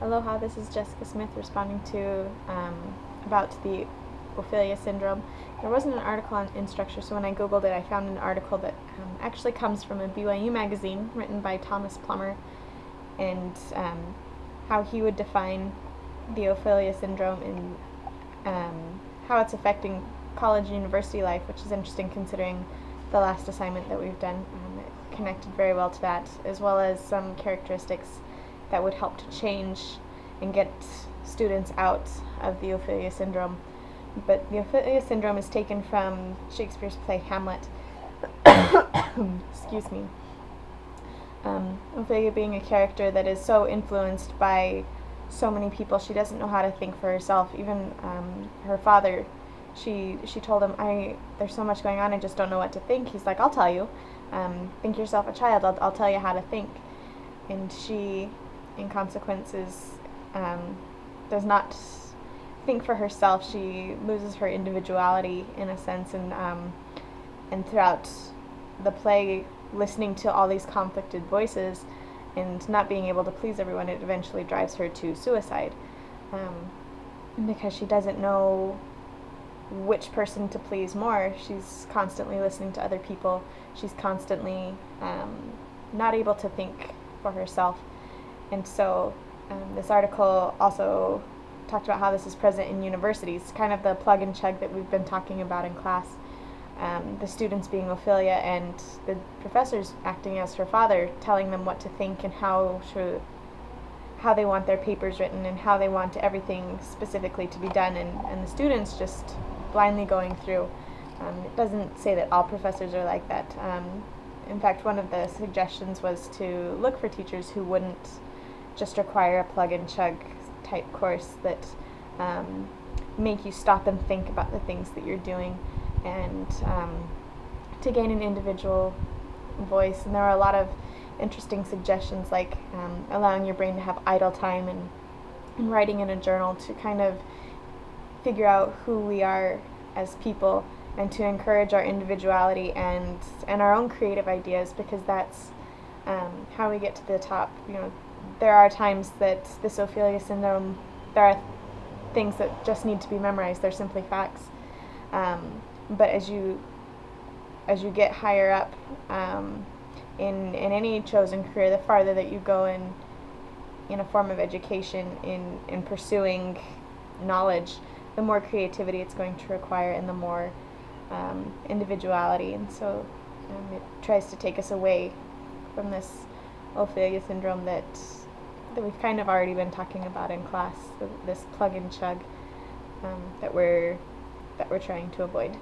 Aloha, this is Jessica Smith responding to about the Ophelia Syndrome. There wasn't an article on InStructure, so when I googled it I found an article that actually comes from a BYU magazine written by Thomas Plummer, and how he would define the Ophelia Syndrome and how it's affecting college and university life, which is interesting considering the last assignment that we've done. It connected very well to that, as well as some characteristics that would help to change and get students out of the Ophelia Syndrome. But the Ophelia Syndrome is taken from Shakespeare's play Hamlet. Excuse me. Ophelia being a character that is so influenced by so many people, she doesn't know how to think for herself. Even her father, she told him, there's so much going on, I just don't know what to think. He's like, I'll tell you. Think yourself a child, I'll tell you how to think. And she, in consequences, does not think for herself. She loses her individuality in a sense, and throughout the play, listening to all these conflicted voices and not being able to please everyone, it eventually drives her to suicide, because she doesn't know which person to please more. She's constantly listening to other people. She's constantly not able to think for herself. And so this article also talked about how this is present in universities, kind of the plug and chug that we've been talking about in class. The students being Ophelia and the professors acting as her father, telling them what to think and how they want their papers written and how they want everything specifically to be done, and the students just blindly going through. It doesn't say that all professors are like that. In fact, one of the suggestions was to look for teachers who wouldn't just require a plug and chug type course that make you stop and think about the things that you're doing, and to gain an individual voice. And there are a lot of interesting suggestions, like allowing your brain to have idle time and writing in a journal to kind of figure out who we are as people, and to encourage our individuality and our own creative ideas, because that's how we get to the top. There are times that this Ophelia Syndrome, there are things that just need to be memorized. They're simply facts. But as you get higher up in any chosen career, the farther that you go in a form of education, in pursuing knowledge, the more creativity it's going to require, and the more individuality. And so it tries to take us away from this Ophelia Syndrome that we've kind of already been talking about in class, this plug and chug that we're trying to avoid.